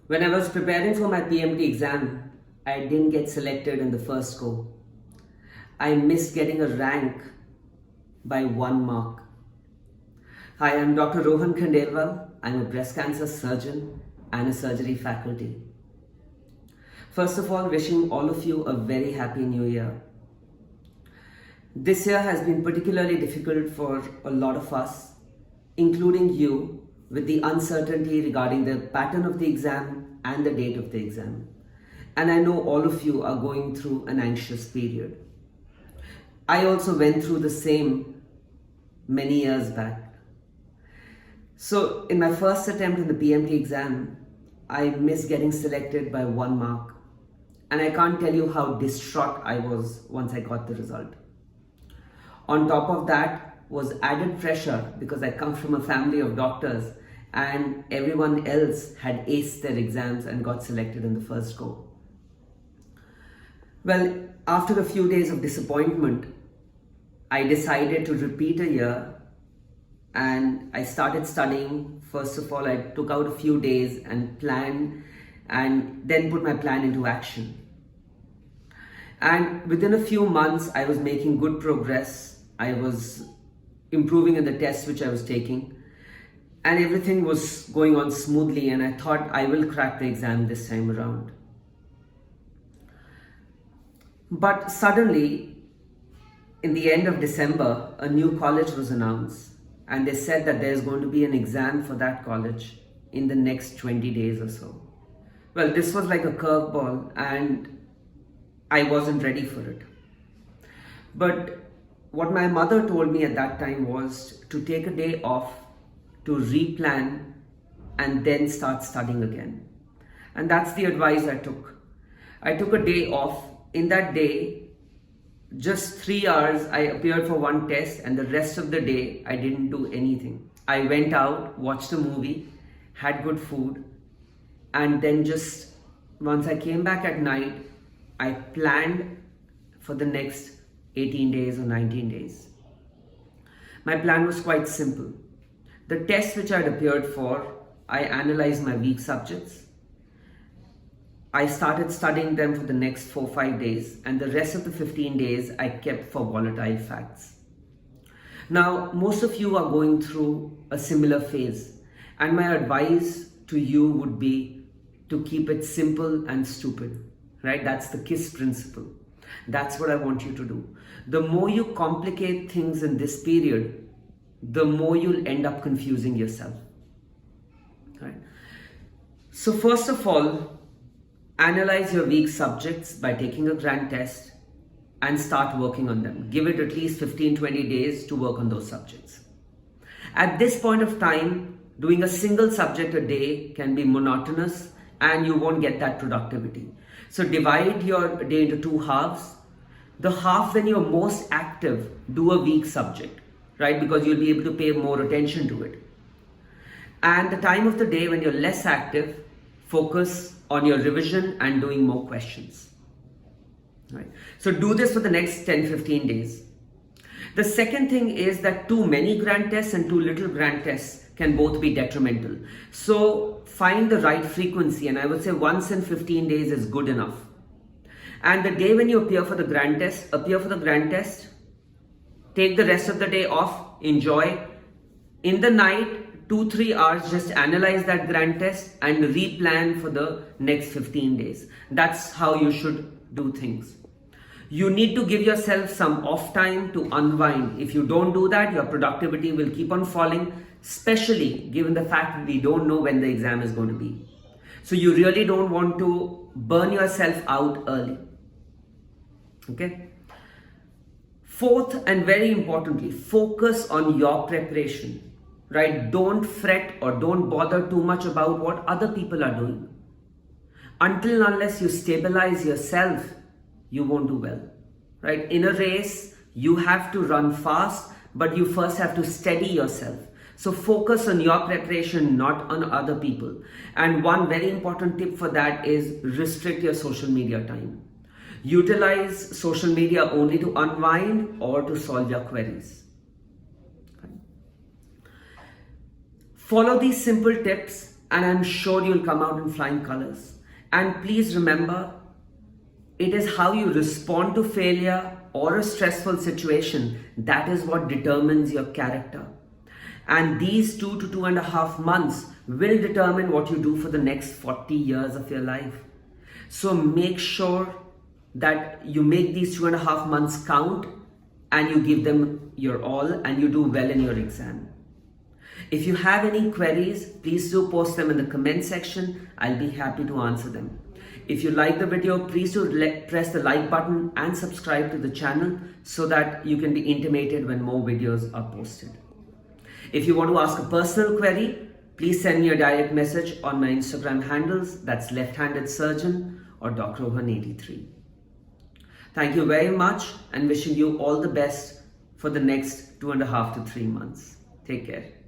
When I was preparing for my PMT exam, I didn't get selected in the first go. I missed getting a rank by 1 mark. Hi, I'm Dr. Rohan Khandelwal. I'm a breast cancer surgeon and a surgery faculty. First of all, wishing all of you a very happy new year. This year has been particularly difficult for a lot of us, including you, with the uncertainty regarding the pattern of the exam and the date of the exam. And I know all of you are going through an anxious period. I also went through the same many years back. So in my first attempt in the PMT exam, I missed getting selected by 1 mark. And I can't tell you how distraught I was once I got the result. On top of that was added pressure because I come from a family of doctors and everyone else had aced their exams and got selected in the first go. Well, after a few days of disappointment, I decided to repeat a year and I started studying. First of all, I took out a few days and planned and then put my plan into action. And within a few months, I was making good progress. I was improving in the tests which I was taking, and everything was going on smoothly, and I thought I will crack the exam this time around. But suddenly, in the end of December, a new college was announced, and they said that there's going to be an exam for that college in the next 20 days or so. Well, this was like a curveball, and I wasn't ready for it. But what my mother told me at that time was to take a day off, to replan, and then start studying again. And that's the advice I took. I took a day off. In that day, just 3 hours, I appeared for one test, and the rest of the day, I didn't do anything. I went out, watched a movie, had good food, and then just once I came back at night, I planned for the next 18 days or 19 days. My plan was quite simple. The tests which I had appeared for, I analyzed my weak subjects. I started studying them for the next 4-5 days, and the rest of the 15 days I kept for volatile facts. Now, most of you are going through a similar phase, and my advice to you would be to keep it simple and stupid, right? That's the KISS principle. That's what I want you to do. The more you complicate things in this period, the more you'll end up confusing yourself. Right? So first of all, analyze your weak subjects by taking a grand test and start working on them. Give it at least 15-20 days to work on those subjects. At this point of time, doing a single subject a day can be monotonous and you won't get that productivity. So divide your day into 2 halves. The half when you're most active, do a weak subject, right? Because you'll be able to pay more attention to it. And the time of the day when you're less active, focus on your revision and doing more questions. Right? So do this for the next 10-15 days. The second thing is that too many grand tests and too little grand tests can both be detrimental. So find the right frequency, and I would say once in 15 days is good enough. And the day when you appear for the grand test, take the rest of the day off, enjoy. In the night, 2-3 hours, just analyze that grand test and replan for the next 15 days. That's how you should do things. You need to give yourself some off time to unwind. If you don't do that, your productivity will keep on falling, especially given the fact that we don't know when the exam is going to be. So you really don't want to burn yourself out early. Okay? Fourth, and very importantly, focus on your preparation, right? Don't fret or don't bother too much about what other people are doing. Until and unless you stabilize yourself, you won't do well, right? In a race, you have to run fast, but you first have to steady yourself. So focus on your preparation, not on other people. And one very important tip for that is restrict your social media time. Utilize social media only to unwind or to solve your queries. Follow these simple tips and I'm sure you'll come out in flying colors. And please remember, it is how you respond to failure or a stressful situation that is what determines your character. And these 2 to 2.5 months will determine what you do for the next 40 years of your life. So make sure that you make these 2.5 months count and you give them your all and you do well in your exam. If you have any queries, please do post them in the comment section. I'll be happy to answer them. If you like the video, please do press the like button and subscribe to the channel so that you can be intimated when more videos are posted. If you want to ask a personal query, please send me a direct message on my Instagram handles. That's left-handed surgeon or Dr. Rohan 83. Thank you very much and wishing you all the best for the next 2.5 to 3 months. Take care.